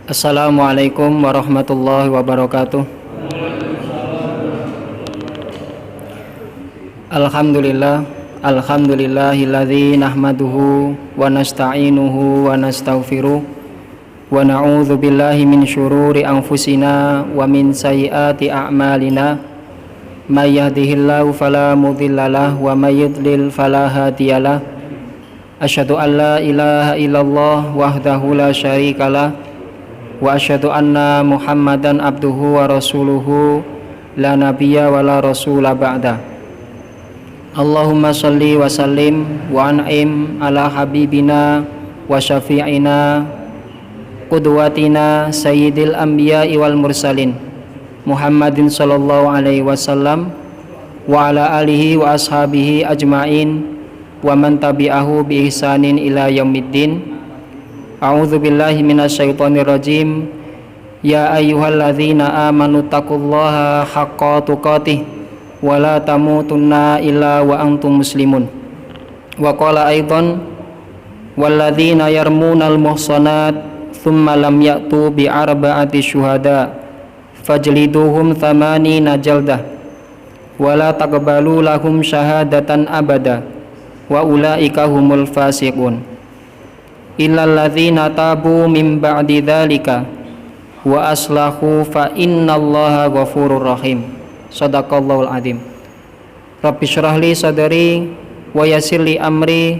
Assalamualaikum warahmatullahi wabarakatuh. Alhamdulillah, alhamdulillahilladzi nahmaduhu wa nasta'inuhu wa nastaghfiruh wa na'udzu billahi min syururi anfusina wa min sayyiati a'malina. May yahdihillahu fala mudhillalah wa may yudlil fala hadiyalah. Asyhadu an la ilaha illallah wahdahu la syarikalah wa asyhadu anna Muhammadan abduhu wa rasuluhu la nabiyya wa la rasula ba'da. Allahumma shalli wa sallim wa an'im ala habibina wa syafi'ina qudwatina sayyidil anbiya'i wal mursalin Muhammadin sallallahu alaihi wasallam wa ala alihi wa ashabihi ajma'in wa man tabi'ahu bi ihsanin ila yaumiddin. A'udzu billahi minasyaitonir rajim. Ya ayyuhalladzina amanu taqullaha haqqa tuqatih wa la tamutunna illa wa antum muslimun. Wa qala aidan walladzina yarmunal muhsanat thumma lam ya'tu bi arba'ati syuhada fajliduhum thamanina jaldah wa la taqbalu lahum syahadatan abada wa ulaika humul fasiqun. Illal ladzina tabu min ba'di dzalika wa aslahu fa innallaha ghafurur rahim. Shadaqallahul azim. Rabbi shrah li sadri wa yassir li amri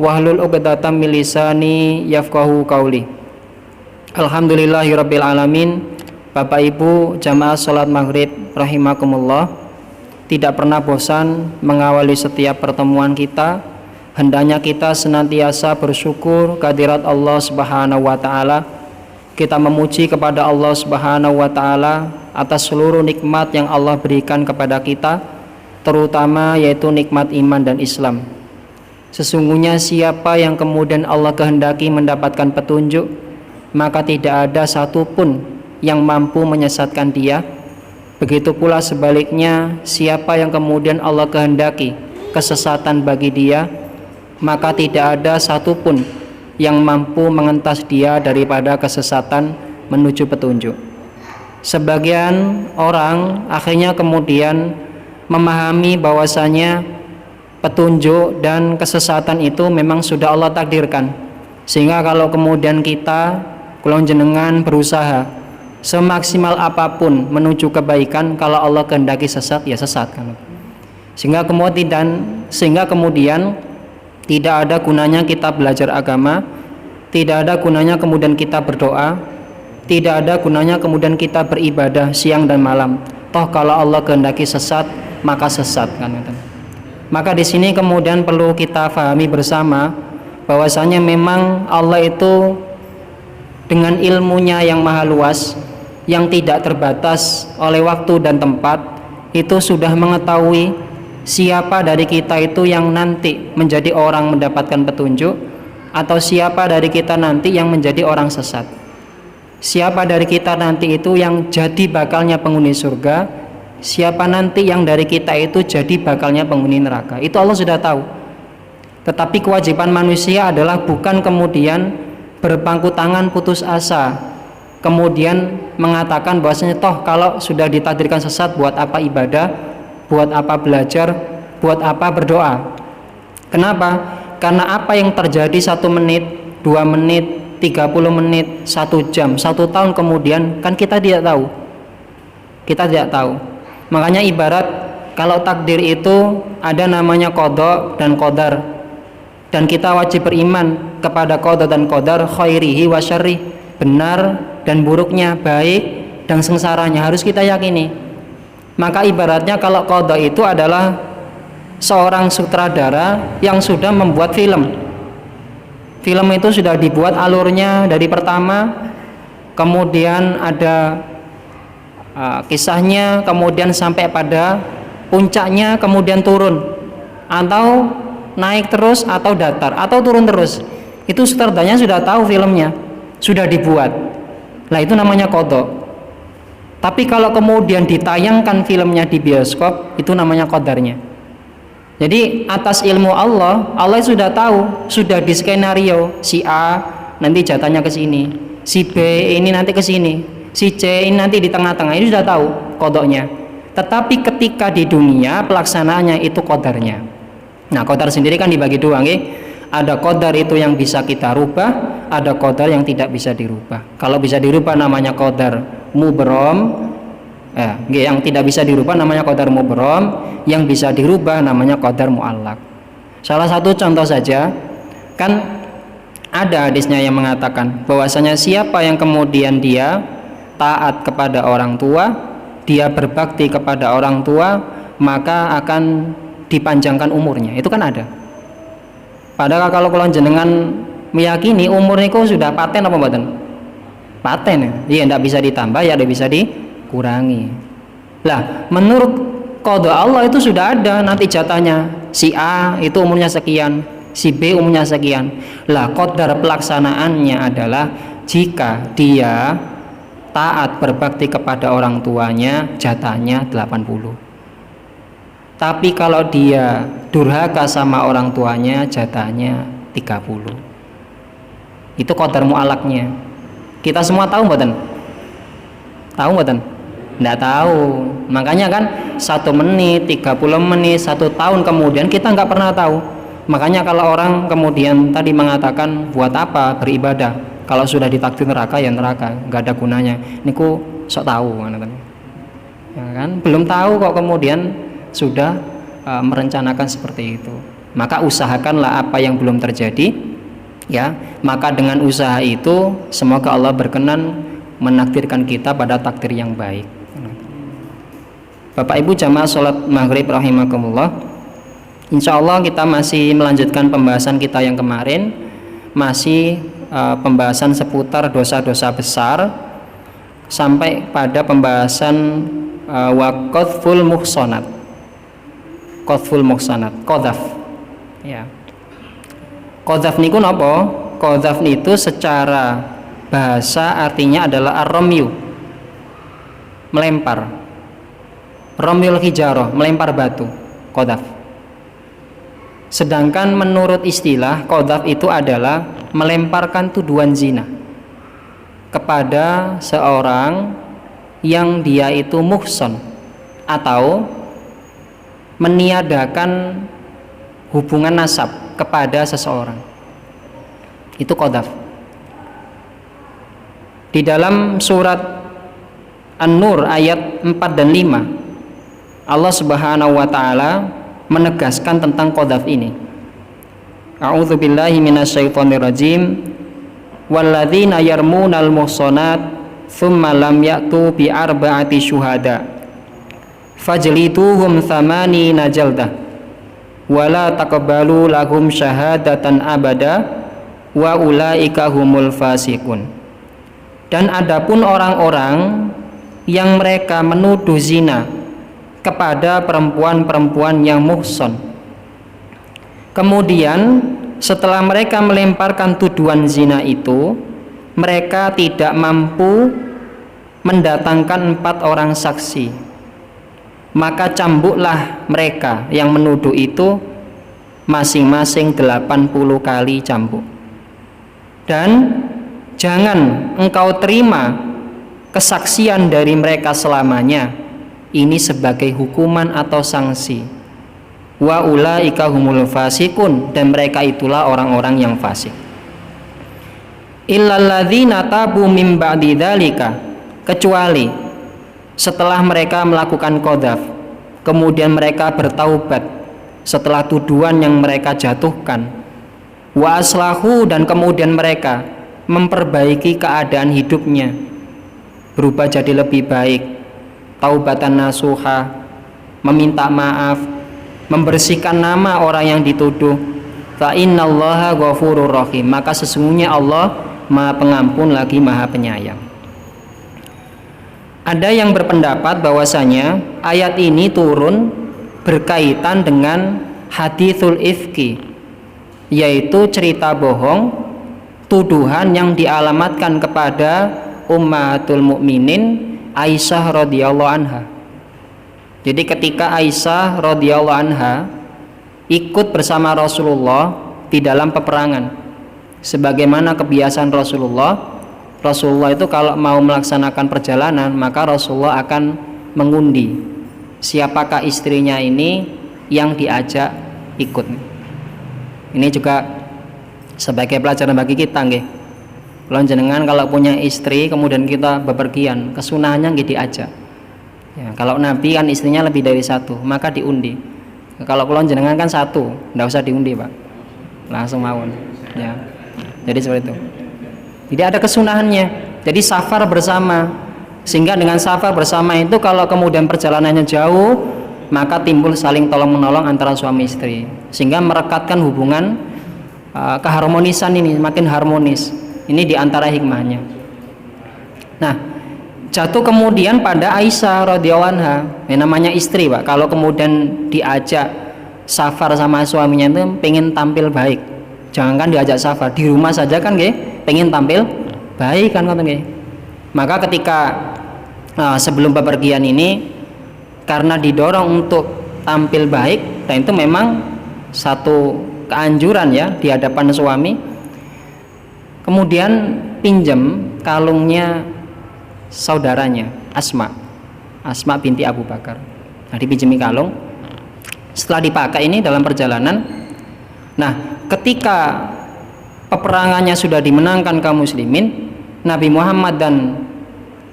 wahlul 'uqdatam min lisani yafqahu qauli. Alhamdulillahirabbil alamin. Bapak Ibu jamaah salat maghrib rahimakumullah, tidak pernah bosan mengawali setiap pertemuan kita. Hendaknya kita senantiasa bersyukur kehadirat Allah Subhanahu wa taala. Kita memuji kepada Allah Subhanahu wa taala atas seluruh nikmat yang Allah berikan kepada kita, terutama yaitu nikmat iman dan Islam. Sesungguhnya siapa yang kemudian Allah kehendaki mendapatkan petunjuk, maka tidak ada satupun yang mampu menyesatkan dia. Begitu pula sebaliknya, siapa yang kemudian Allah kehendaki kesesatan bagi dia, maka tidak ada satupun yang mampu mengentas dia daripada kesesatan menuju petunjuk. Sebagian orang akhirnya kemudian memahami bahwasanya petunjuk dan kesesatan itu memang sudah Allah takdirkan, sehingga kalau kemudian kita kulon jenengan berusaha semaksimal apapun menuju kebaikan, kalau Allah kehendaki sesat ya sesat kan. Sehingga kemudian tidak ada gunanya kita belajar agama, tidak ada gunanya kemudian kita berdoa, tidak ada gunanya kemudian kita beribadah siang dan malam. Toh kalau Allah kehendaki sesat, maka sesat kan. Maka di sini kemudian perlu kita pahami bersama bahwasanya memang Allah itu dengan ilmunya yang maha luas, yang tidak terbatas oleh waktu dan tempat, itu sudah mengetahui siapa dari kita itu yang nanti menjadi orang mendapatkan petunjuk, atau siapa dari kita nanti yang menjadi orang sesat. Siapa dari kita nanti itu yang jadi bakalnya penghuni surga, siapa nanti yang dari kita itu jadi bakalnya penghuni neraka. Itu Allah sudah tahu. Tetapi kewajiban manusia adalah bukan kemudian berpangku tangan putus asa, kemudian mengatakan bahwasanya toh kalau sudah ditakdirkan sesat, buat apa ibadah, buat apa belajar, buat apa berdoa. Kenapa? Karena apa yang terjadi 1 menit, 2 menit, 30 menit, 1 jam, 1 tahun kemudian kan kita tidak tahu. Kita tidak tahu. Makanya ibarat kalau takdir itu ada namanya qada dan qadar, dan kita wajib beriman kepada qada dan qadar, khairihi wa syarrih, benar dan buruknya, baik dan sengsaranya, harus kita yakini. Maka ibaratnya kalau qada itu adalah seorang sutradara yang sudah membuat film. Film itu sudah dibuat alurnya dari pertama, kemudian ada kisahnya, kemudian sampai pada puncaknya, kemudian turun atau naik terus atau datar atau turun terus. Itu sutradaranya sudah tahu filmnya, sudah dibuat. Nah itu namanya qada. Tapi kalau kemudian ditayangkan filmnya di bioskop, itu namanya qadarnya. Jadi atas ilmu Allah, Allah sudah tahu, sudah di skenario si A nanti jatahnya ke sini, si B ini nanti ke sini, si C ini nanti di tengah-tengah, ini sudah tahu kodoknya. Tetapi ketika di dunia pelaksanaannya itu qadarnya. Nah, qadar sendiri kan dibagi dua, nggih. Ada qadar itu yang bisa kita rubah, ada qadar yang tidak bisa dirubah. Kalau bisa dirubah namanya qadar mubrom, yang tidak bisa dirubah namanya qadar mubrom, yang bisa dirubah namanya qadar muallaq. Salah satu contoh saja, kan ada hadisnya yang mengatakan bahwasanya siapa yang kemudian dia taat kepada orang tua, dia berbakti kepada orang tua, maka akan dipanjangkan umurnya. Itu kan ada. Padahal kalau kalian jenengan meyakini umur niku sudah paten apa mboten? Paten ya. Iya, tidak bisa ditambah, ya tidak bisa dikurangi. Lah, menurut qada Allah itu sudah ada nanti jatahnya. Si A itu umurnya sekian, si B umurnya sekian. Lah, qadar pelaksanaannya adalah jika dia taat berbakti kepada orang tuanya, jatahnya 80. Tapi kalau dia durhaka sama orang tuanya, jatahnya 30. Itu qadar mu'alaknya. Kita semua tahu mboten? Tahu mboten? Nggak tahu. Makanya kan 1 menit, 30 menit, 1 tahun kemudian kita nggak pernah tahu. Makanya kalau orang kemudian tadi mengatakan buat apa beribadah? Kalau sudah ditakdir neraka ya neraka, nggak ada gunanya. Niku sok tahu, ya kan? Belum tahu kok kemudian sudah merencanakan seperti itu. Maka usahakanlah apa yang belum terjadi, ya. Maka dengan usaha itu semoga Allah berkenan menakdirkan kita pada takdir yang baik. Bapak Ibu jamaah sholat maghrib rahimakumullah, insya Allah kita masih melanjutkan pembahasan kita yang kemarin, masih pembahasan seputar dosa-dosa besar sampai pada pembahasan waqadful muhsanat. Qadful muhsanat, qadhaf. Ya. Qadhaf niku napa? Qadhaf itu secara bahasa artinya adalah ar-ramyu. Melempar. Ramyul hijarah, melempar batu. Qadhaf. Sedangkan menurut istilah qadhaf itu adalah melemparkan tuduhan zina kepada seorang yang dia itu muhsan atau meniadakan hubungan nasab kepada seseorang. Itu qadhaf. Di dalam surat An-Nur ayat 4 dan 5 Allah Subhanahu wa taala menegaskan tentang qadhaf ini. A'udzu billahi minasyaitonir rajim. Walladzina yarmunal muhsanat tsumma lam ya'tu bi arba'ati syuhada fajliduhum thamanina jaldah wala taqbalu lahum syahadatan abada wa ulaika humul fasiqun. Dan adapun orang-orang yang mereka menuduh zina kepada perempuan-perempuan yang muhsan, kemudian setelah mereka melemparkan tuduhan zina itu, mereka tidak mampu mendatangkan 4 orang saksi, maka cambuklah mereka yang menuduh itu masing-masing 80 kali cambuk. Dan jangan engkau terima kesaksian dari mereka selamanya, ini sebagai hukuman atau sanksi. Wa ulaika humul fasikun, dan mereka itulah orang-orang yang fasik. Illal ladzina tabu mim ba'di dzalika, kecuali setelah mereka melakukan qadhaf, kemudian mereka bertaubat setelah tuduhan yang mereka jatuhkan, wa aslahu, dan kemudian mereka memperbaiki keadaan hidupnya, berubah jadi lebih baik, taubatan nasuha, meminta maaf, membersihkan nama orang yang dituduh, fa innallaha ghafurur rahim, maka sesungguhnya Allah Maha Pengampun lagi Maha Penyayang. Ada yang berpendapat bahwasanya ayat ini turun berkaitan dengan hadithul ifki, yaitu cerita bohong, tuduhan yang dialamatkan kepada ummahatul mukminin Aisyah radhiyallahu anha. Jadi ketika Aisyah radhiyallahu anha ikut bersama Rasulullah di dalam peperangan, sebagaimana kebiasaan Rasulullah, Rasulullah itu kalau mau melaksanakan perjalanan, maka Rasulullah akan mengundi siapakah istrinya ini yang diajak ikut. Ini juga sebagai pelajaran bagi kita nggih. Kalau jenengan kalau punya istri kemudian kita bepergian, kesunahannya nggih diajak. Ya, kalau Nabi kan istrinya lebih dari satu, maka diundi. Kalau kulon jenengan kan satu, nggak usah diundi Pak, langsung mawon. Ya, jadi seperti itu. Jadi ada kesunahannya. Jadi safar bersama, sehingga dengan safar bersama itu kalau kemudian perjalanannya jauh, maka timbul saling tolong menolong antara suami istri, sehingga merekatkan hubungan keharmonisan ini makin harmonis. Ini diantara hikmahnya. Nah, jatuh kemudian pada Aisyah radhiyallahu anha, yang namanya istri Pak, kalau kemudian diajak safar sama suaminya itu pengen tampil baik, jangankan diajak safar, di rumah saja kan nggih pengen tampil baik kan ngoten nggih. Maka ketika sebelum bepergian ini karena didorong untuk tampil baik, dan itu memang satu keanjuran ya di hadapan suami, kemudian pinjam kalungnya saudaranya Asma binti Abu Bakar. Nah, dipinjami kalung, setelah dipakai ini dalam perjalanan. Nah, ketika peperangannya sudah dimenangkan kaum muslimin, Nabi Muhammad dan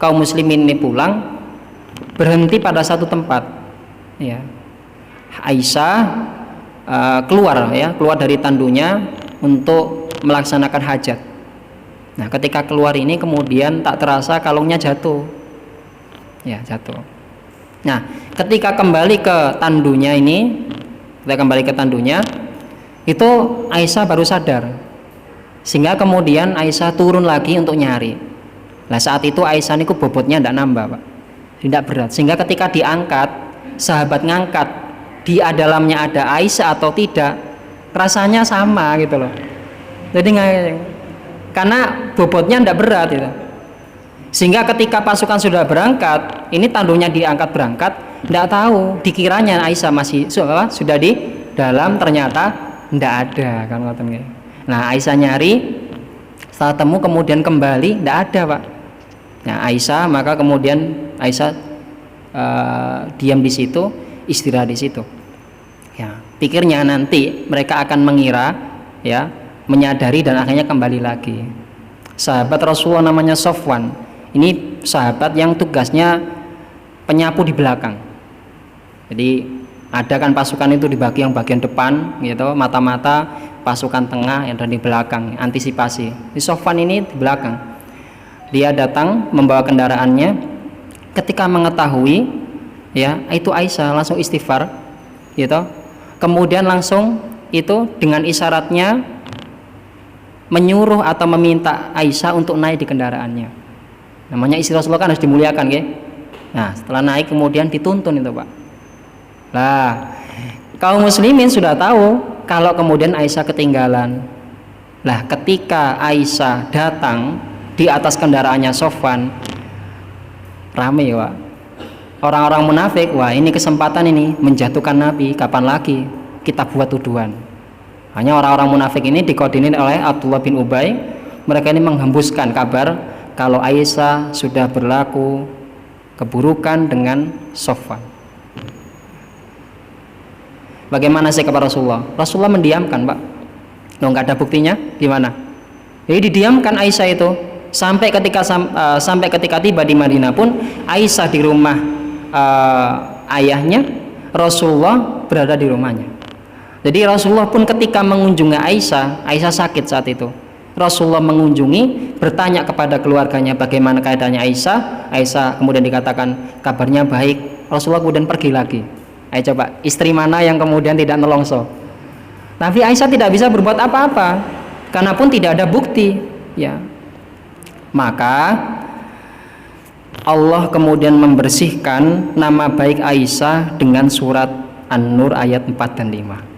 kaum muslimin ini pulang, berhenti pada satu tempat ya. Aisyah keluar dari tandunya untuk melaksanakan hajat. Nah, ketika keluar ini kemudian tak terasa kalungnya jatuh. Ya, jatuh. Nah, ketika kembali ke tandunya itu Aisyah baru sadar. Sehingga kemudian Aisyah turun lagi untuk nyari. Nah, saat itu Aisyah niku bobotnya tidak nambah, Pak. Tidak berat. Sehingga ketika diangkat, sahabat ngangkat, di dalamnya ada Aisyah atau tidak, rasanya sama gitu loh. Jadi karena bobotnya tidak berat gitu. Sehingga ketika pasukan sudah berangkat, ini tandunya diangkat berangkat, tidak tahu, dikiranya Aisyah masih sudah di dalam, ternyata tidak ada kan. Nah, Aisyah nyari, setelah temu kemudian kembali, tidak ada Pak. Nah, Aisyah, maka kemudian Aisyah diam di situ, istirahat di situ. Ya, pikirnya nanti mereka akan mengira, ya, menyadari dan akhirnya kembali lagi. Sahabat Rasulullah namanya Sofwan, ini sahabat yang tugasnya penyapu di belakang. Jadi ada kan pasukan itu dibagi yang bagian depan gitu, mata-mata, pasukan tengah yang ada di belakang, antisipasi. Di Sofwan ini di belakang. Dia datang membawa kendaraannya, ketika mengetahui ya itu Aisyah langsung istighfar gitu. Kemudian langsung itu dengan isyaratnya menyuruh atau meminta Aisyah untuk naik di kendaraannya. Namanya istri Rasulullah kan harus dimuliakan ya. Nah, setelah naik kemudian dituntun itu Pak. Lah, kaum muslimin sudah tahu kalau kemudian Aisyah ketinggalan. Lah, ketika Aisyah datang di atas kendaraannya Sofwan, rame Pak. Orang-orang munafik, wah ini kesempatan ini menjatuhkan Nabi, kapan lagi kita buat tuduhan. Hanya orang-orang munafik ini dikoordinir oleh Abdullah bin Ubay. Mereka ini menghembuskan kabar kalau Aisyah sudah berlaku keburukan dengan Sofwan. Bagaimana sih kabar Rasulullah? Rasulullah mendiamkan Pak. Loh, nggak ada buktinya, gimana? Jadi didiamkan Aisyah itu sampai ketika tiba di Madinah pun Aisyah di rumah ayahnya, Rasulullah berada di rumahnya. Jadi Rasulullah pun ketika mengunjungi Aisyah sakit saat itu. Rasulullah mengunjungi, bertanya kepada keluarganya bagaimana keadaannya Aisyah. Aisyah kemudian dikatakan kabarnya baik. Rasulullah kemudian pergi lagi. Ayo coba, istri mana yang kemudian tidak nelongso? Tapi Aisyah tidak bisa berbuat apa-apa, karena pun tidak ada bukti. Ya, maka Allah kemudian membersihkan nama baik Aisyah dengan surat An-Nur ayat 4 dan 5.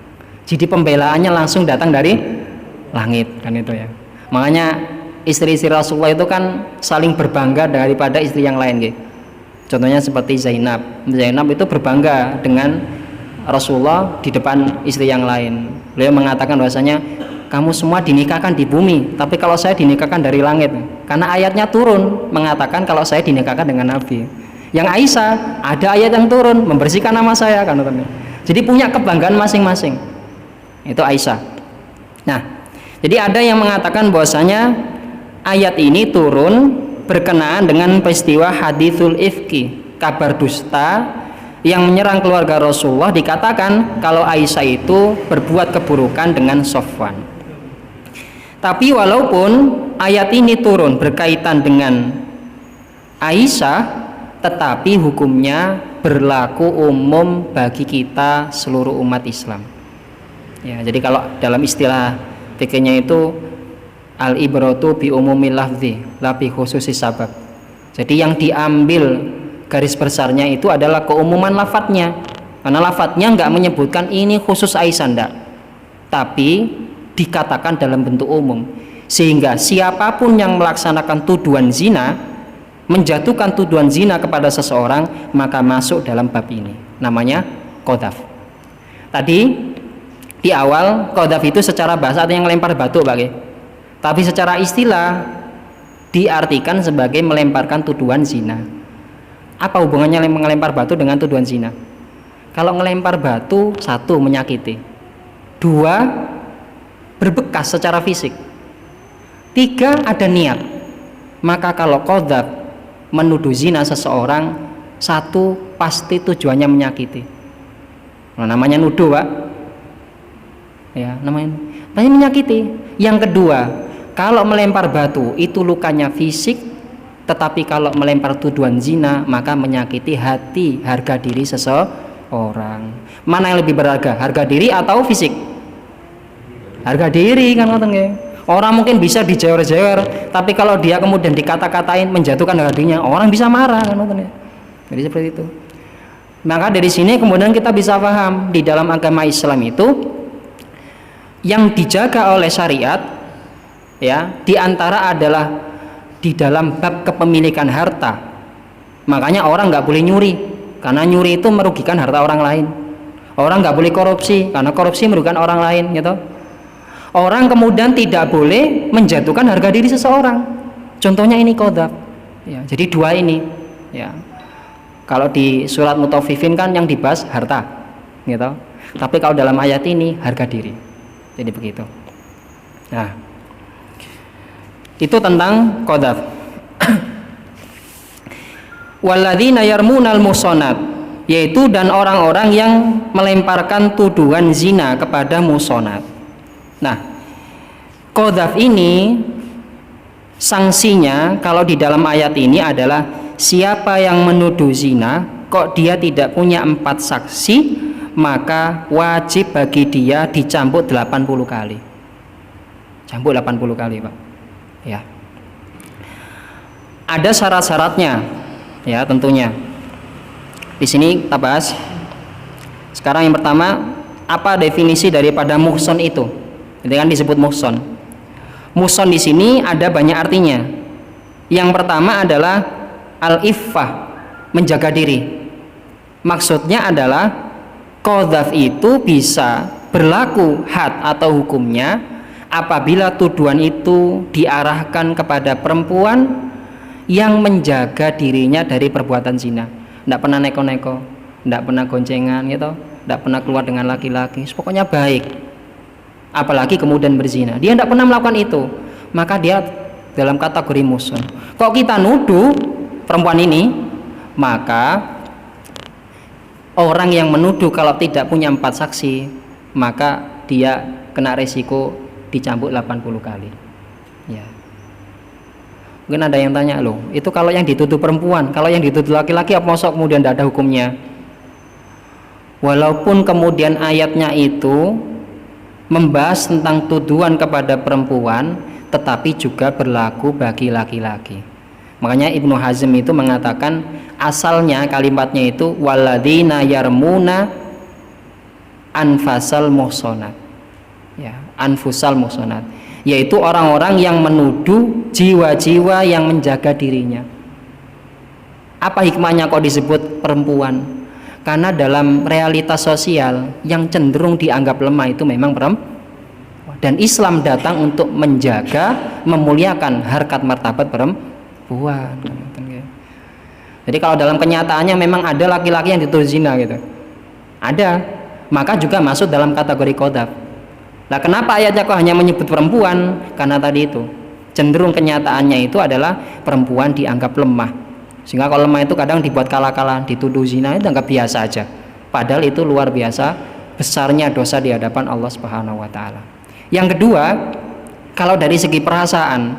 Jadi pembelaannya langsung datang dari langit kan itu ya. Makanya istri-istri Rasulullah itu kan saling berbangga daripada istri yang lain gitu. Contohnya seperti Zainab. Zainab itu berbangga dengan Rasulullah di depan istri yang lain. Beliau mengatakan bahwasanya kamu semua dinikahkan di bumi, tapi kalau saya dinikahkan dari langit. Karena ayatnya turun mengatakan kalau saya dinikahkan dengan Nabi. Yang Aisyah ada ayat yang turun membersihkan nama saya kan. Jadi punya kebanggaan masing-masing. Itu Aisyah. Nah, jadi ada yang mengatakan bahwasanya ayat ini turun berkenaan dengan peristiwa hadithul ifki, kabar dusta yang menyerang keluarga Rasulullah. Dikatakan kalau Aisyah itu berbuat keburukan dengan Sofwan. Tapi walaupun ayat ini turun berkaitan dengan Aisyah, tetapi hukumnya berlaku umum bagi kita seluruh umat Islam. Ya, jadi kalau dalam istilah fikihnya itu al-ibratu bi umumil lafzi la bi khususis sabab. Jadi yang diambil garis besarnya itu adalah keumuman lafadznya. Karena lafadznya nggak menyebutkan ini khusus Aisyah, enggak. Tapi dikatakan dalam bentuk umum, sehingga siapapun yang melaksanakan tuduhan zina, menjatuhkan tuduhan zina kepada seseorang, maka masuk dalam bab ini, namanya qadzaf. Tadi di awal qadzaf itu secara bahasa artinya melempar batu, Pak. Tapi secara istilah diartikan sebagai melemparkan tuduhan zina. Apa hubungannya melempar batu dengan tuduhan zina? Kalau melempar batu, satu, menyakiti, dua, berbekas secara fisik, tiga, ada niat. Maka kalau qadzaf menuduh zina seseorang, satu, pasti tujuannya menyakiti. Nah, namanya nuduh, Pak. Ya, namanya menyakiti. Yang kedua, kalau melempar batu itu lukanya fisik, tetapi kalau melempar tuduhan zina maka menyakiti hati, harga diri seseorang. Mana yang lebih berharga, harga diri atau fisik? Harga diri kan, orang mungkin bisa dijewer-jewer, tapi kalau dia kemudian dikata-katain menjatuhkan harga dirinya, orang bisa marah kan. Jadi seperti itu. Maka dari sini kemudian kita bisa paham di dalam agama Islam itu yang dijaga oleh syariat, ya, diantara adalah di dalam bab kepemilikan harta. Makanya orang nggak boleh nyuri, karena nyuri itu merugikan harta orang lain. Orang nggak boleh korupsi, karena korupsi merugikan orang lain, gitu. Orang kemudian tidak boleh menjatuhkan harga diri seseorang. Contohnya ini qadzaf. Ya, jadi dua ini. Ya. Kalau di surat Mutaffifin kan yang dibahas harta, gitu. Tapi kalau dalam ayat ini harga diri. Jadi begitu. Nah, itu tentang qadzaf. Walladzina yarmunal muhsanat, yaitu dan orang-orang yang melemparkan tuduhan zina kepada muhsanat. Nah, qadzaf ini sanksinya kalau di dalam ayat ini adalah siapa yang menuduh zina kok dia tidak punya 4 saksi, maka wajib bagi dia dicambuk 80 kali. Cambuk 80 kali, Pak. Ya. Ada syarat-syaratnya, ya, tentunya. Di sini kita bahas. Sekarang yang pertama, apa definisi daripada muhson itu? Itu kan disebut muhson. Muhson di sini ada banyak artinya. Yang pertama adalah al-iffah, menjaga diri. Maksudnya adalah qadzaf itu bisa berlaku had atau hukumnya apabila tuduhan itu diarahkan kepada perempuan yang menjaga dirinya dari perbuatan zina. Tidak pernah neko-neko, tidak pernah goncengan, gitu, tidak pernah keluar dengan laki-laki, pokoknya baik. Apalagi kemudian berzina, dia tidak pernah melakukan itu, maka dia dalam kategori muhson. Kok kita nuduh perempuan ini, maka orang yang menuduh kalau tidak punya 4 saksi, maka dia kena resiko dicambuk 80 kali. Ya. Mungkin ada yang tanya, loh, itu kalau yang dituduh perempuan, kalau yang dituduh laki-laki apa masuk kemudian tidak ada hukumnya? Walaupun kemudian ayatnya itu membahas tentang tuduhan kepada perempuan, tetapi juga berlaku bagi laki-laki. Makanya Ibnu Hazm itu mengatakan asalnya kalimatnya itu walladzina yarmuna anfasal muhsanat. Ya, anfusal muhsanat, yaitu orang-orang yang menuduh jiwa-jiwa yang menjaga dirinya. Apa hikmahnya kok disebut perempuan? Karena dalam realitas sosial yang cenderung dianggap lemah itu memang perempuan. Dan Islam datang untuk menjaga, memuliakan harkat martabat perempuan. Jadi kalau dalam kenyataannya memang ada laki-laki yang dituduh zina gitu, ada, maka juga masuk dalam kategori qadzaf. Nah, kenapa ayatnya kok hanya menyebut perempuan? Karena tadi itu cenderung kenyataannya itu adalah perempuan dianggap lemah, sehingga kalau lemah itu kadang dibuat kalah-kalah, dituduh zina itu anggap biasa aja, padahal itu luar biasa besarnya dosa di hadapan Allah Subhanahu wa taala. Yang kedua, kalau dari segi perasaan,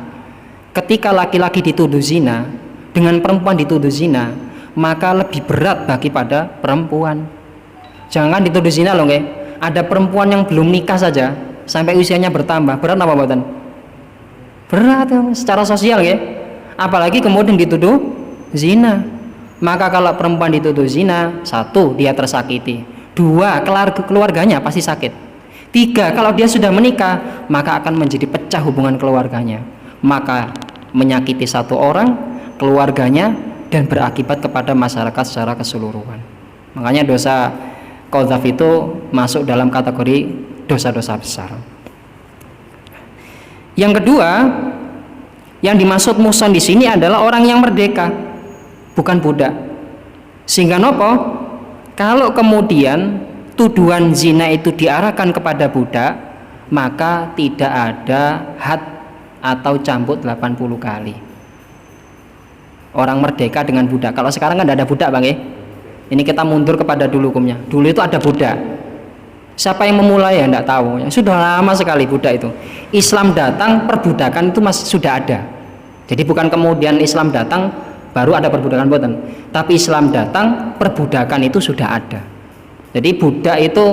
ketika laki-laki dituduh zina dengan perempuan dituduh zina, maka lebih berat bagi pada perempuan. Jangan dituduh zina loh, nggih. Ada perempuan yang belum nikah saja sampai usianya bertambah, berat apa mboten? Berat secara sosial ya. Apalagi kemudian dituduh zina. Maka kalau perempuan dituduh zina, satu, dia tersakiti. Dua, keluarganya pasti sakit. Tiga, kalau dia sudah menikah, maka akan menjadi pecah hubungan keluarganya. Maka menyakiti satu orang, keluarganya, dan berakibat kepada masyarakat secara keseluruhan. Makanya dosa qadzaf itu masuk dalam kategori dosa-dosa besar. Yang kedua, yang dimaksud muhsan di sini adalah orang yang merdeka, bukan budak. Sehingga nopo? Kalau kemudian tuduhan zina itu diarahkan kepada budak, maka tidak ada had atau cambuk 80 kali. Orang merdeka dengan budak. Kalau sekarang kan tidak ada budak, Bang ya. Ini kita mundur kepada dulu hukumnya. Dulu itu ada budak. Siapa yang memulai ya tidak tahu. Sudah lama sekali budak itu. Islam datang, perbudakan itu masih sudah ada. Jadi bukan kemudian Islam datang baru ada perbudakan, bukan. Tapi Islam datang, perbudakan itu sudah ada. Jadi budak itu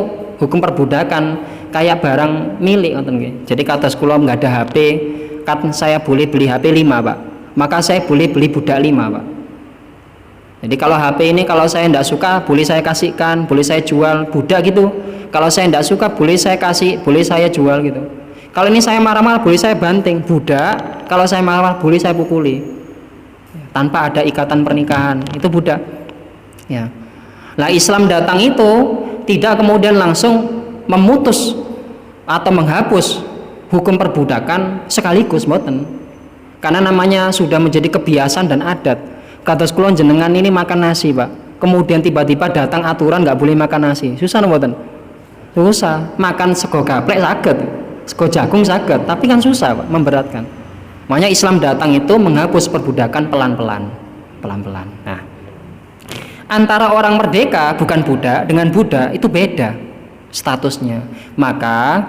hukum perbudakan kayak barang milik. Jadi kata sekolah nggak ada HP, kan saya boleh beli HP 5, Pak. Maka saya boleh beli budak 5, Pak. Jadi kalau HP ini kalau saya tidak suka boleh saya kasihkan, boleh saya jual, budak gitu. Kalau saya tidak suka boleh saya kasih, boleh saya jual gitu. Kalau ini saya marah-marah boleh saya banting, budak. Kalau saya marah-marah boleh saya pukuli. Tanpa ada ikatan pernikahan, itu budak. Ya. Nah, Islam datang itu tidak kemudian langsung memutus atau menghapus hukum perbudakan sekaligus, mboten. Karena namanya sudah menjadi kebiasaan dan adat. Kata sekolah jenengan ini makan nasi, Pak. Kemudian tiba-tiba datang aturan nggak boleh makan nasi. Susah mboten? Susah. Makan sego gaplek saged, sego jagung saged, tapi kan susah, Pak, memberatkan. Makanya Islam datang itu menghapus perbudakan pelan-pelan. Nah, antara orang merdeka bukan budak dengan budak itu beda statusnya. Maka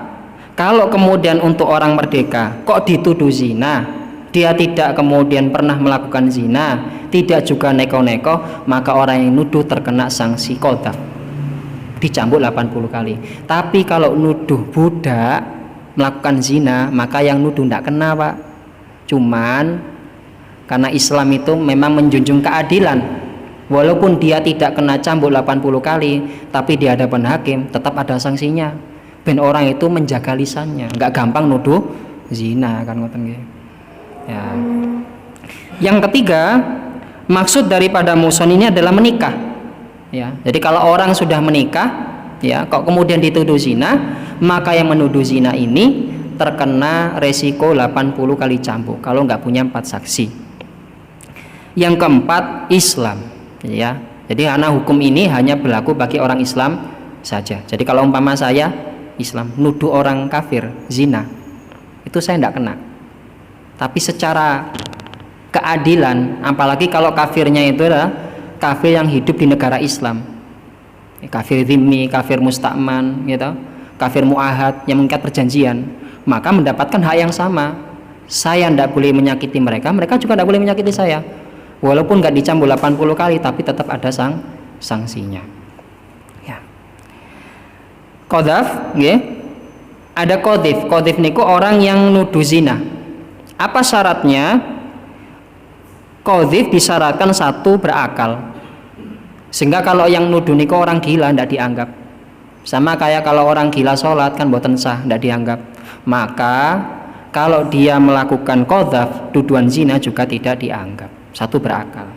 kalau kemudian untuk orang merdeka kok dituduh zina, dia tidak kemudian pernah melakukan zina, tidak juga neko-neko, maka orang yang nuduh terkena sanksi qadzaf, dicambuk 80 kali. Tapi kalau nuduh budak melakukan zina, maka yang nuduh tidak kena, Pak. Cuman karena Islam itu memang menjunjung keadilan. Walaupun dia tidak kena cambuk 80 kali, tapi di hadapan hakim tetap ada sanksinya. Ben orang itu menjaga lisannya, nggak gampang nuduh zina, kan ngoten nggih. Ya. Yang ketiga, maksud daripada muhsan ini adalah menikah. Ya. Jadi kalau orang sudah menikah, ya, kok kemudian dituduh zina, maka yang menuduh zina ini terkena resiko 80 kali cambuk kalau nggak punya 4 saksi. Yang keempat, Islam. Ya, jadi karena hukum ini hanya berlaku bagi orang Islam saja. Jadi kalau umpama saya Islam nuduh orang kafir zina, itu saya tidak kena. Tapi secara keadilan, apalagi kalau kafirnya itu adalah kafir yang hidup di negara Islam, kafir dhimmi, kafir musta'man, gitu, kafir mu'ahad yang mengikat perjanjian, maka mendapatkan hak yang sama. Saya tidak boleh menyakiti mereka, mereka juga tidak boleh menyakiti saya. Walaupun nggak dicambuk 80 kali, tapi tetap ada sanksinya. Ya. Qadzaf, nggih. Ada qadzif. Qadzif niku orang yang nuduh zina. Apa syaratnya? Qadzif disyaratkan satu, berakal. Sehingga kalau yang nuduh niku orang gila tidak dianggap. Sama kayak kalau orang gila sholat kan boten sah, tidak dianggap. Maka kalau dia melakukan qadzaf, tuduhan zina juga tidak dianggap. Satu, berakal.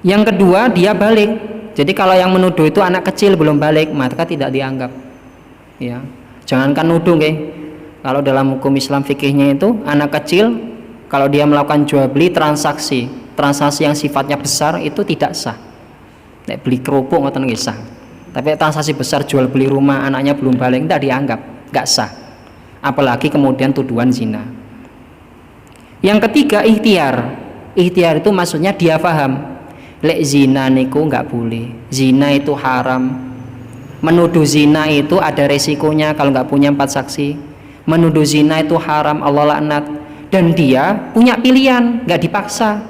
Yang kedua, dia balik. Jadi kalau yang menuduh itu anak kecil belum balik, maka tidak dianggap. Ya. Jangankan nuduh nggih. Kalau dalam hukum Islam fikihnya itu anak kecil kalau dia melakukan jual beli transaksi yang sifatnya besar itu tidak sah. Nek beli kerupuk ngoten nggih sah. Tapi transaksi besar jual beli rumah anaknya belum balik tidak dianggap, nggak sah. Apalagi kemudian tuduhan zina. Yang ketiga ikhtiar. Ikhtiar itu maksudnya dia paham. Lek zina niku nggak boleh. Zina itu haram. Menuduh zina itu ada resikonya kalau nggak punya 4 saksi. Menuduh zina itu haram, Allah laknat. Dan dia punya pilihan, nggak dipaksa.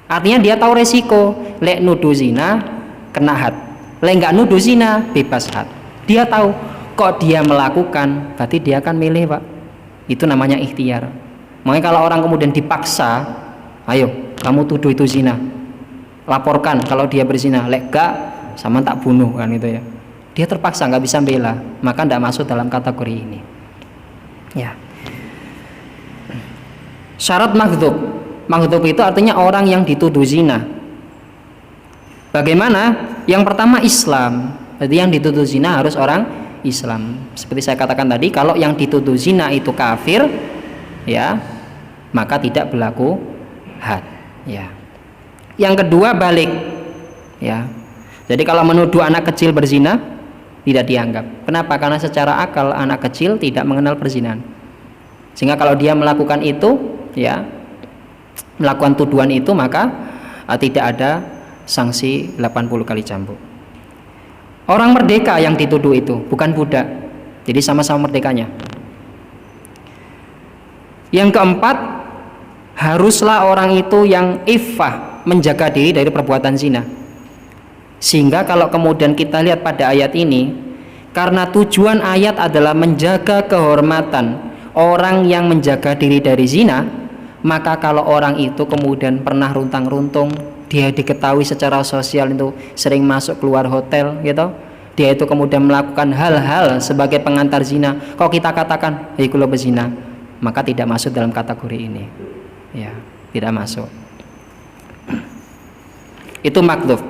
Artinya dia tahu resiko. Lek nuduh zina kena had. Lek nggak nuduh zina bebas had. Dia tahu kok dia melakukan, berarti dia akan milih, Pak. Itu namanya ikhtiar. Makanya kalau orang kemudian dipaksa, ayo kamu tuduh itu zina, laporkan kalau dia berzina, lek gak sama tak bunuh kan itu ya. Dia terpaksa nggak bisa bela, maka tidak masuk dalam kategori ini. Ya. Syarat maghdub. Maghdub itu artinya orang yang dituduh zina. Bagaimana? Yang pertama Islam. Berarti yang dituduh zina harus orang Islam. Seperti saya katakan tadi, kalau yang dituduh zina itu kafir, ya, maka tidak berlaku had. Ya. Yang kedua balik. Ya. Jadi kalau menuduh anak kecil berzina tidak dianggap. Kenapa? Karena secara akal anak kecil tidak mengenal perzinahan. Sehingga kalau dia melakukan itu, ya, melakukan tuduhan itu, maka tidak ada sanksi 80 kali cambuk. Orang merdeka yang dituduh itu, bukan budak. Jadi sama-sama merdekanya. Yang keempat, haruslah orang itu yang iffah, menjaga diri dari perbuatan zina. Sehingga kalau kemudian kita lihat pada ayat ini, karena tujuan ayat adalah menjaga kehormatan orang yang menjaga diri dari zina, maka kalau orang itu kemudian pernah runtang-runtung, dia diketahui secara sosial itu sering masuk keluar hotel gitu, dia itu kemudian melakukan hal-hal sebagai pengantar zina, kalau kita katakan hei kula bezina, maka tidak masuk dalam kategori ini. Ya, tidak masuk. Itu maghdub.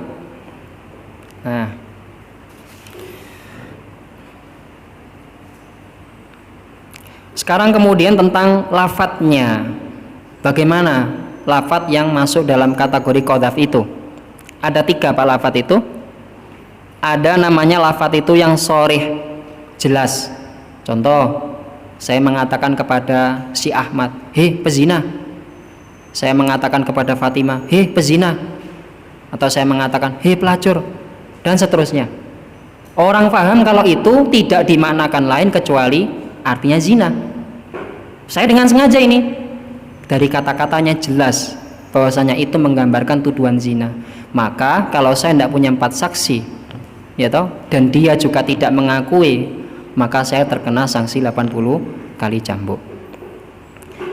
Nah, sekarang kemudian tentang lafadznya. Bagaimana lafadz yang masuk dalam kategori qadzaf itu? Ada 3 Pak lafadz itu. Ada namanya lafadz itu yang sharih, jelas. Contoh, saya mengatakan kepada si Ahmad, hei pezina. Saya mengatakan kepada Fatimah, hei pezina. Atau saya mengatakan, hei pelacur, dan seterusnya. Orang paham kalau itu tidak dimaknakan lain kecuali artinya zina. Saya dengan sengaja ini, dari kata-katanya jelas bahwasanya itu menggambarkan tuduhan zina. Maka kalau saya tidak punya 4 saksi, ya toh, dan dia juga tidak mengakui, maka saya terkena sanksi 80 kali cambuk.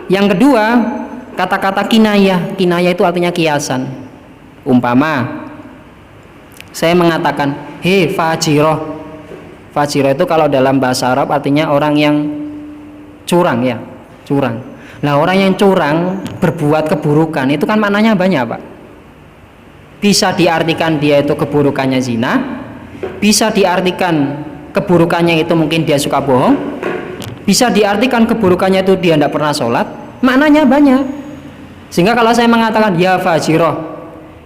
Yang kedua, kata-kata kinayah. Kinayah itu artinya kiasan. Umpama saya mengatakan, hei fajiroh. Fajiroh itu kalau dalam bahasa Arab artinya orang yang curang, ya, curang. Nah, orang yang curang berbuat keburukan itu kan maknanya banyak, Pak. Bisa diartikan dia itu keburukannya zina, bisa diartikan keburukannya itu mungkin dia suka bohong, bisa diartikan keburukannya itu dia tidak pernah sholat. Maknanya banyak. Sehingga kalau saya mengatakan ya fajiroh,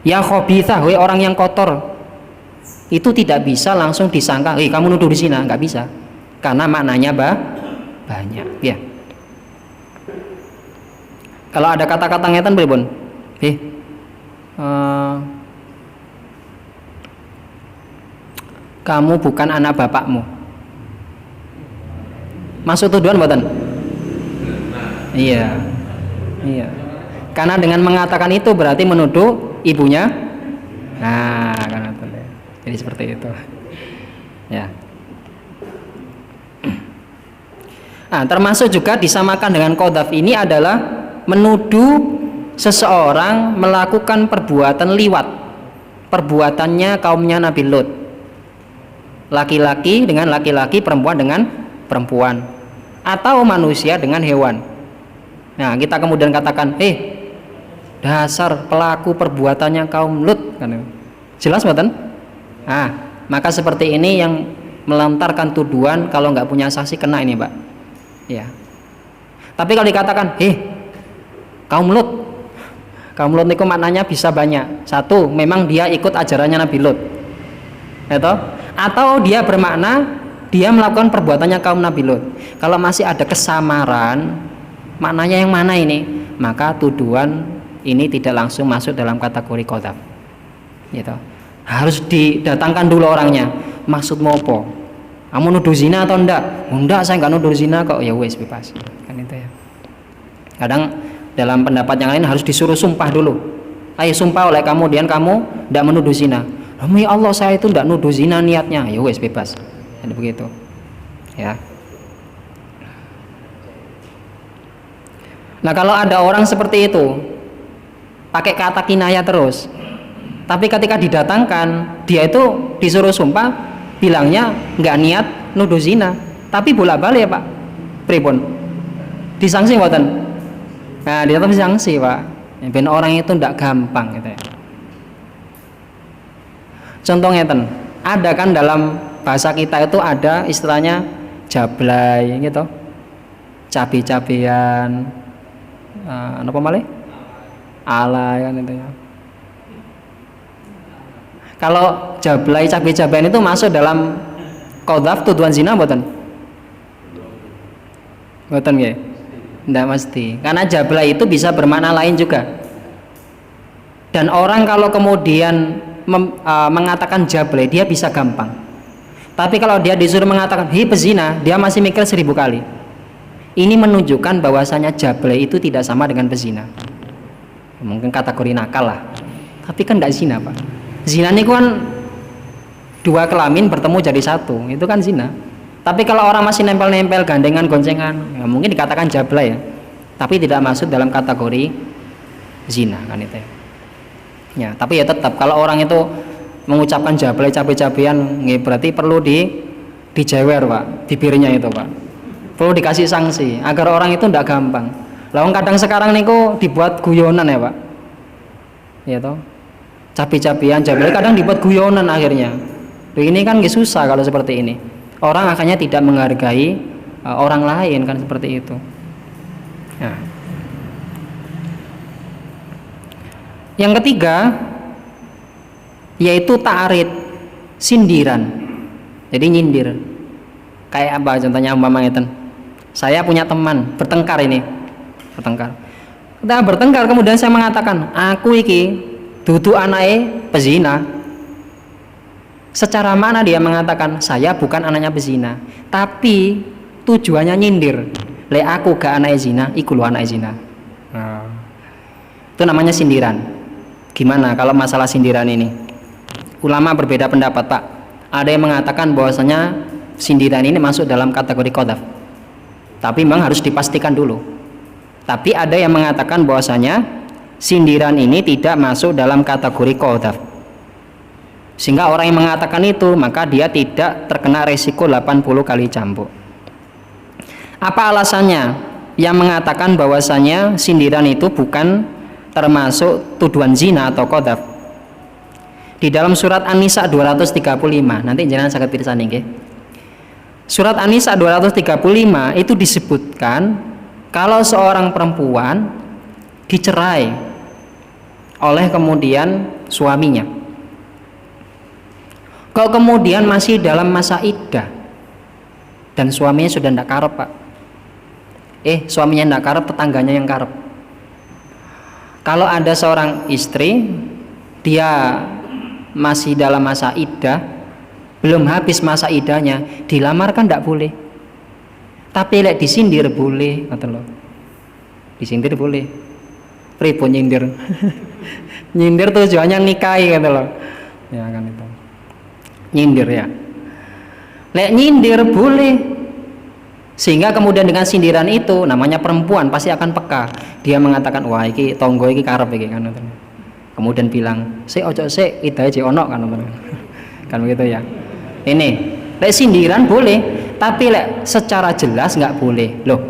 ya khobithah, weh orang yang kotor, itu tidak bisa langsung disangka, kamu nuduh di zina, nggak bisa, karena maknanya banyak, ya. Kalau ada kata-kata ngeten pripun? Kamu bukan anak bapakmu. Masuk tuduhan mboten? Iya. Iya. Karena dengan mengatakan itu berarti menuduh ibunya. Nah, karena itu. Jadi seperti itu. Ya. Nah, termasuk juga disamakan dengan qadzaf ini adalah menuduh seseorang melakukan perbuatan liwat. Perbuatannya kaumnya Nabi Lut. Laki-laki dengan laki-laki, perempuan dengan perempuan, atau manusia dengan hewan. Nah, kita kemudian katakan, dasar pelaku perbuatannya kaum Lut, kan? Jelas mboten? Nah, maka seperti ini yang melontarkan tuduhan kalau nggak punya saksi kena ini, Pak. Ya. Tapi kalau dikatakan, kaum Lut itu maknanya bisa banyak. Satu, memang dia ikut ajarannya Nabi Lut. Atau dia bermakna dia melakukan perbuatannya kaum Nabi Lut. Kalau masih ada kesamaran, maknanya yang mana ini? Maka tuduhan ini tidak langsung masuk dalam kategori qadzaf. Gitu. Harus didatangkan dulu orangnya. Maksudmu apa? Kamu nuduh zina atau enggak? Enggak, saya enggak nuduh zina kok. Ya wes, bebas. Kan itu ya. Kadang dalam pendapat yang lain harus disuruh sumpah dulu. Ayo sumpah oleh kamu, dan kamu tidak menuduh zina. Demi Allah saya itu tidak nuduh zina niatnya. Ya wes, bebas. Jadi begitu. Ya. Nah, kalau ada orang seperti itu pakai kata kinayah terus, tapi ketika didatangkan dia itu disuruh sumpah, bilangnya nggak niat nuduh zina, tapi bolak-balik ya Pak, pripun? Disangsi mboten? Nah, dia tetap disangsi Pak. Ben orang itu ndak gampang gitu ya. Contohnya ada kan dalam bahasa kita itu ada istilahnya jablay gitu, cabe-cabean, apa malih? Alay kan itu ya. Kalau jablay cabe-cabean itu masuk dalam qadzaf tuduhan zina mboten? Mboten nggih. Ndak mesti. Karena jablay itu bisa bermakna lain juga. Dan orang kalau kemudian mengatakan jablay, dia bisa gampang. Tapi kalau dia disuruh mengatakan pezina, dia masih mikir 1000 kali. Ini menunjukkan bahwasanya jablay itu tidak sama dengan pezina. Mungkin kategori nakal lah. Tapi kan tidak zina Pak. Zina ini kan 2 kelamin bertemu jadi 1, itu kan zina. Tapi kalau orang masih nempel-nempel, gandengan, goncengan, ya mungkin dikatakan jablay ya. Tapi tidak masuk dalam kategori zina kan itu ya. Ya, tapi ya tetap kalau orang itu mengucapkan jablay cabe-cabean, berarti perlu dijewer Pak, bibirnya itu Pak. Perlu dikasih sanksi agar orang itu tidak gampang. Lawang kadang sekarang niku dibuat guyonan ya Pak. Ya toh. Cabe-cabean, jablay kadang dibuat guyonan akhirnya. Ini kan nggak susah kalau seperti ini. Orang akhirnya tidak menghargai orang lain kan seperti itu. Nah. Yang ketiga yaitu ta'rid, sindiran. Jadi nyindir. Kayak apa contohnya umpama ngeten. Saya punya teman bertengkar ini. Bertengkar. Kita bertengkar kemudian saya mengatakan, "Aku iki dudu anake pezina." Secara mana dia mengatakan saya bukan anaknya pezina, tapi tujuannya nyindir. Le aku gak anake zina, iku lu anake zina. Itu namanya sindiran. Gimana kalau masalah sindiran ini? Ulama berbeda pendapat Pak. Ada yang mengatakan bahwasanya sindiran ini masuk dalam kategori qadzaf. Tapi memang harus dipastikan dulu. Tapi ada yang mengatakan bahwasanya sindiran ini tidak masuk dalam kategori qadzaf. Sehingga orang yang mengatakan itu maka dia tidak terkena resiko 80 kali cambuk. Apa alasannya? Yang mengatakan bahwasanya sindiran itu bukan termasuk tuduhan zina atau qadzaf. Di dalam surat An-Nisa 235, nanti jangan sangat pirsa nggih. Surat An-Nisa 235 itu disebutkan kalau seorang perempuan dicerai oleh kemudian suaminya. Kalau kemudian masih dalam masa iddah dan suaminya sudah tidak karep Pak. Suaminya tidak karep, tetangganya yang karep. Kalau ada seorang istri, dia masih dalam masa iddah, belum habis masa iddahnya, dilamar kan tidak boleh. Tapi lek disindir boleh, kata lo. Disindir boleh. Pripun nyindir? Nyindir tujuannya nikahi, kata lo. Ya kan itu. Nyindir ya. Lek nyindir boleh. Sehingga kemudian dengan sindiran itu namanya perempuan pasti akan peka. Dia mengatakan, "Wah, iki tonggo iki karep iki," kan. Kemudian bilang, "Sik ojo sik, idahe jek ono," kan. Kan begitu ya. Ini, lek sindiran boleh, tapi lek secara jelas nggak boleh. Loh,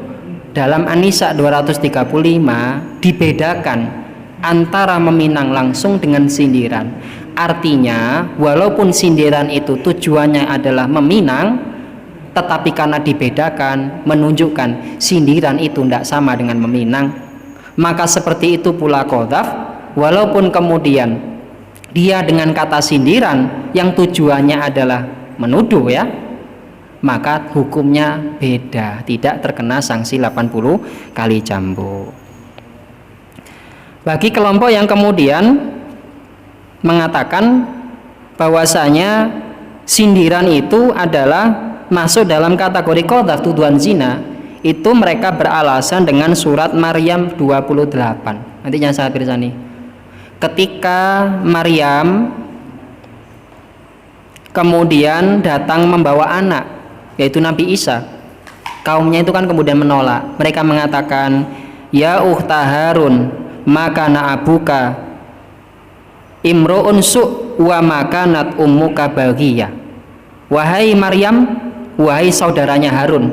dalam An-Nisa 235 dibedakan antara meminang langsung dengan sindiran. Artinya walaupun sindiran itu tujuannya adalah meminang, tetapi karena dibedakan menunjukkan sindiran itu tidak sama dengan meminang, maka seperti itu pula qadzaf, walaupun kemudian dia dengan kata sindiran yang tujuannya adalah menuduh ya, maka hukumnya beda, tidak terkena sanksi 80 kali cambuk. Bagi kelompok yang kemudian mengatakan bahwasanya sindiran itu adalah masuk dalam kategori qadzaf, tuduhan zina, itu mereka beralasan dengan surat Maryam 28. Nanti jangan salah tulisan nih. Ketika Maryam kemudian datang membawa anak, yaitu Nabi Isa, kaumnya itu kan kemudian menolak. Mereka mengatakan, ya ukhta Harun, maka na'abuka imro'un su' wa makanat ummuka baghiyah. Wahai Maryam, wahai saudaranya Harun,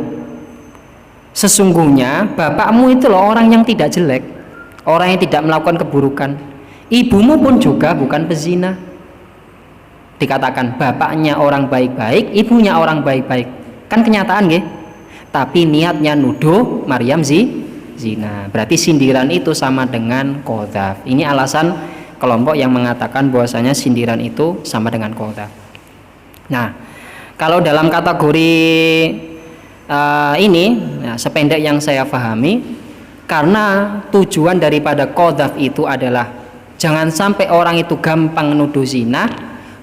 sesungguhnya bapakmu itu loh orang yang tidak jelek, orang yang tidak melakukan keburukan. Ibumu pun juga bukan pezina. Dikatakan bapaknya orang baik-baik, ibunya orang baik-baik. Kan kenyataan nggih? Tapi niatnya nuduh Maryam zina. Berarti sindiran itu sama dengan qadzaf. Ini alasan kelompok yang mengatakan bahwasanya sindiran itu sama dengan qadzaf. Nah, kalau dalam kategori ini, nah, sependek yang saya pahami, karena tujuan daripada qadzaf itu adalah jangan sampai orang itu gampang nuduh zina,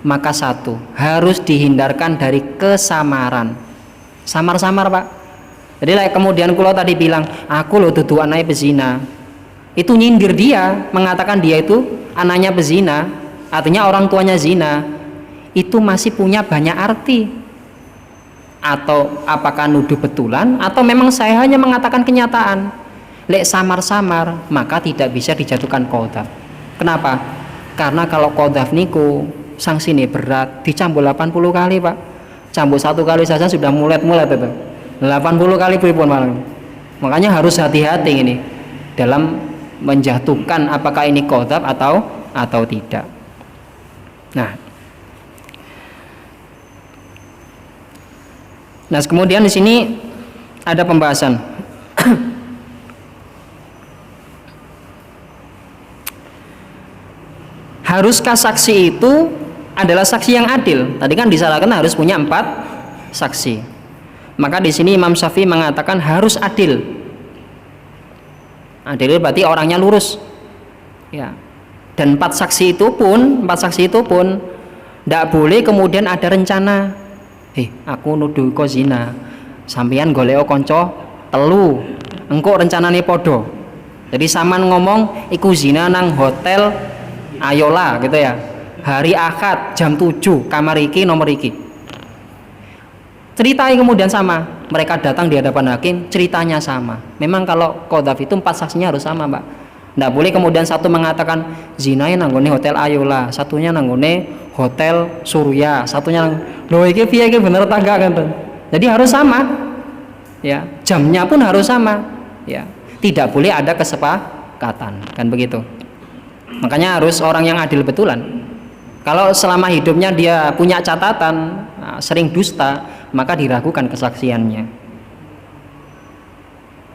maka satu, harus dihindarkan dari kesamaran. Samar-samar Pak. Jadi kemudian kalau tadi bilang, aku loh dudu anaknya pezina, itu nyindir dia, mengatakan dia itu anaknya pezina, artinya orang tuanya zina, itu masih punya banyak arti. Atau apakah nuduh betulan, atau memang saya hanya mengatakan kenyataan. Lek samar-samar, maka tidak bisa dijatuhkan qadzaf. Kenapa? Karena kalau qadzaf niku sanksinya berat, dicambuk 80 kali Pak. Cambuk 1 kali saja sudah mulet-mulet itu. 80 kali pripun malah. Makanya harus hati-hati ini dalam menjatuhkan apakah ini qadzaf atau tidak. Nah, kemudian di sini ada pembahasan. Haruskah saksi itu adalah saksi yang adil? Tadi kan disalahkan harus punya 4 saksi. Maka di sini Imam Syafi'i mengatakan harus adil. Adil berarti orangnya lurus. Ya. Dan 4 saksi itu pun tidak boleh kemudian ada rencana. Aku nuduh kok zina. Sampeyan golek kanca telu. Engko rencanane podo. Jadi saman ngomong iku zina nang hotel Ayola gitu ya. Hari Ahad jam 7 kamar iki nomor iki. Ceritanya kemudian sama, mereka datang di hadapan hakim, ceritanya sama. Memang kalau qadzaf itu 4 saksinya harus sama Mbak. Nggak boleh kemudian satu mengatakan zinanya nanggone hotel Ayola, satunya nanggone hotel Surya, satunya loh iki piye iki bener tangga kan. Jadi harus sama. Ya, jamnya pun harus sama. Ya, tidak boleh ada kesepakatan, kan begitu. Makanya harus orang yang adil betulan. Kalau selama hidupnya dia punya catatan sering dusta, maka diragukan kesaksiannya.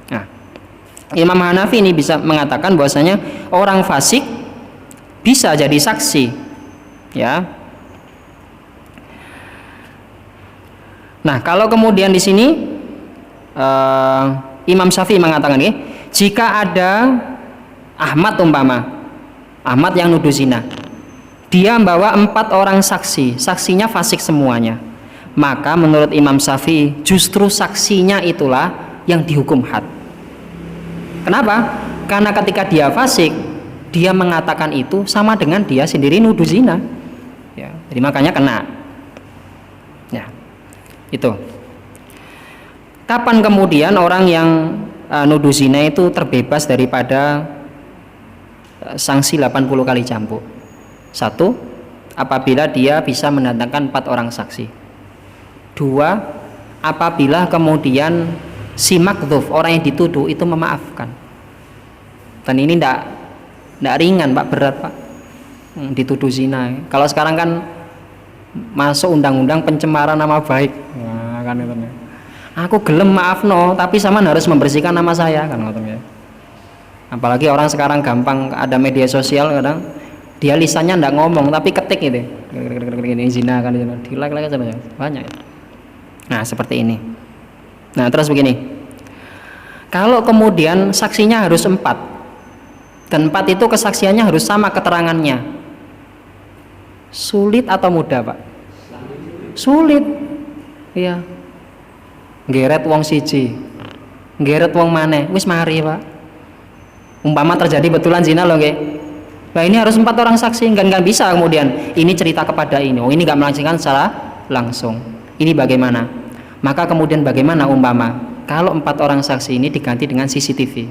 Nah, Imam Hanafi ini bisa mengatakan bahwasanya orang fasik bisa jadi saksi, ya. Nah, kalau kemudian di sini Imam Syafi'i mengatakan ini, jika ada Ahmad Ahmad yang nuduh zina, dia membawa 4 orang saksi, saksinya fasik semuanya, maka menurut Imam Syafi'i justru saksinya itulah yang dihukum had. Kenapa? Karena ketika dia fasik, dia mengatakan itu sama dengan dia sendiri nuduh zina, ya, jadi makanya kena. Ya, itu. Kapan kemudian orang yang nuduh zina itu terbebas daripada sanksi 80 kali cambuk? 1, apabila dia bisa mendatangkan 4 orang saksi. 2, apabila kemudian si makdzuf, orang yang dituduh itu memaafkan. Dan ini tidak ringan Pak, berat Pak. dituduh zina. Kalau sekarang kan masuk undang-undang pencemaran nama baik. Nah, kan itu. Aku gelem maaf no, tapi sama harus membersihkan nama saya kan ya. Apalagi orang sekarang gampang ada media sosial, kadang dia lisannya ndak ngomong tapi ketik gitu. Ini zina kan di like saja banyak. Nah, seperti ini. Nah, terus begini. Kalau kemudian saksinya harus 4 dan 4 itu kesaksiannya harus sama keterangannya, sulit atau mudah, Pak? Sulit. Iya. Geret wong siji, geret wong maneh, wis mari, Pak. Umpama terjadi betulan zina loh, nggih. Nah, ini harus 4 orang saksi, nggak bisa kemudian ini cerita kepada ini, oh ini nggak melangsungkan secara langsung. Ini bagaimana? Maka kemudian bagaimana umpama kalau 4 orang saksi ini diganti dengan CCTV?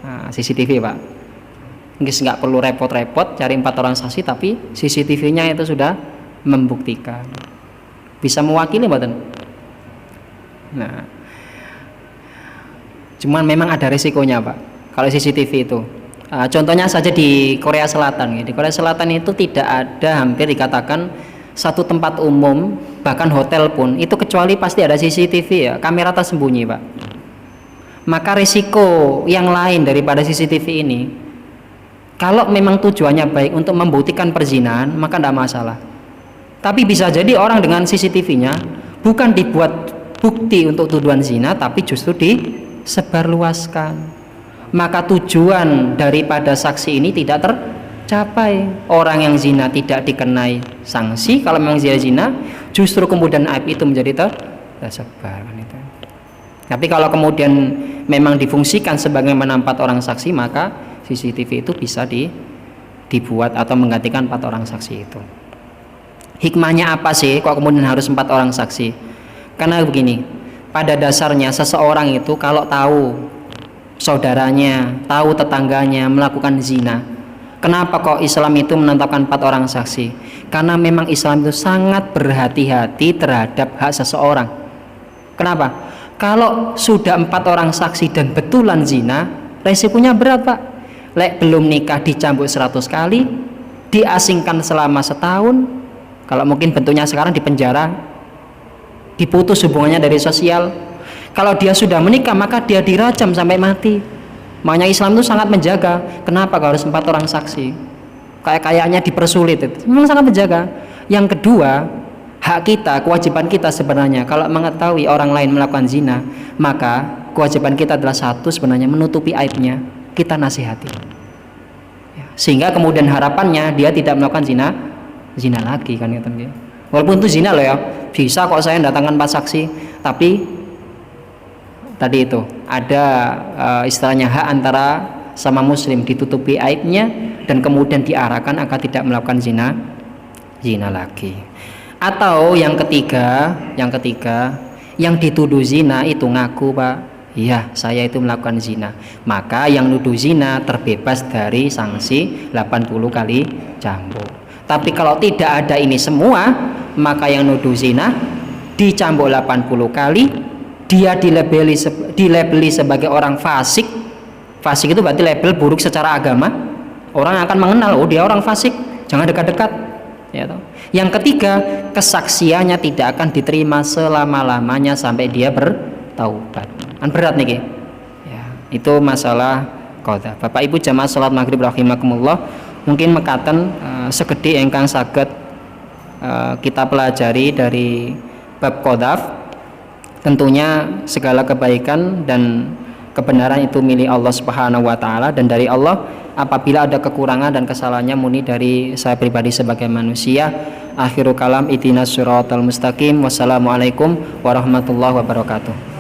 Nah, CCTV, Pak. Nggak perlu repot-repot cari 4 orang saksi, tapi CCTV-nya itu sudah membuktikan. Bisa mewakili, mboten? Nah, cuman memang ada risikonya, Pak. Kalau CCTV itu, contohnya saja di Korea Selatan. Di Korea Selatan itu tidak ada, hampir dikatakan satu tempat umum, bahkan hotel pun itu kecuali pasti ada CCTV ya, kamera tersembunyi, Pak. Maka risiko yang lain daripada CCTV ini, kalau memang tujuannya baik untuk membuktikan perzinahan, maka tidak masalah. Tapi bisa jadi orang dengan CCTV-nya bukan dibuat bukti untuk tuduhan zina, tapi justru disebarluaskan. Maka tujuan daripada saksi ini tidak tercapai. Orang yang zina tidak dikenai sanksi. Kalau memang dia zina, justru kemudian aib itu menjadi tersebar. Tapi kalau kemudian memang difungsikan sebagai 4 orang saksi, maka CCTV itu bisa dibuat atau menggantikan 4 orang saksi itu. Hikmahnya apa sih kok kemudian harus 4 orang saksi? Karena begini, pada dasarnya seseorang itu kalau tahu saudaranya, tahu tetangganya melakukan zina, kenapa kok Islam itu menetapkan 4 orang saksi? Karena memang Islam itu sangat berhati-hati terhadap hak seseorang. Kenapa? Kalau sudah 4 orang saksi dan betulan zina, resikonya berat, Pak. Lek belum nikah dicambuk 100 kali, diasingkan selama setahun, kalau mungkin bentuknya sekarang di penjara, diputus hubungannya dari sosial. Kalau dia sudah menikah, maka dia dirajam sampai mati. Makanya Islam itu sangat menjaga. Kenapa harus 4 orang saksi? Kayaknya dipersulit itu. Memang sangat menjaga. Yang kedua, hak kita, kewajiban kita sebenarnya kalau mengetahui orang lain melakukan zina, maka kewajiban kita adalah satu, sebenarnya menutupi aibnya, kita nasihati. Sehingga kemudian harapannya dia tidak melakukan zina lagi kan, walaupun itu zina loh ya, bisa kok saya datangkan 4 saksi, tapi tadi itu ada istilahnya hak antara sama muslim, ditutupi aibnya dan kemudian diarahkan agar tidak melakukan zina lagi. Atau yang ketiga yang dituduh zina itu ngaku, Pak, iya saya itu melakukan zina, maka yang nuduh zina terbebas dari sanksi 80 kali cambuk. Tapi kalau tidak ada ini semua, maka yang nuduh zina dicambuk 80 kali, dia dilabeli sebagai orang fasik. Fasik itu berarti label buruk secara agama. Orang akan mengenal, oh dia orang fasik, jangan dekat-dekat. Ya, yang ketiga, kesaksiannya tidak akan diterima selama-lamanya sampai dia bertaubat. Kan berat nih, ya, itu masalah qadha. Bapak Ibu jamaah salat maghrib rahimakumullah, mungkin mekaten segede ingkang saged kita pelajari dari bab qadhaf. Tentunya segala kebaikan dan kebenaran itu milik Allah Subhanahu wa taala, dan dari Allah. Apabila ada kekurangan dan kesalahannya murni dari saya pribadi sebagai manusia. Akhirul kalam, ihdinas siratal mustaqim. Wassalamualaikum warahmatullahi wabarakatuh.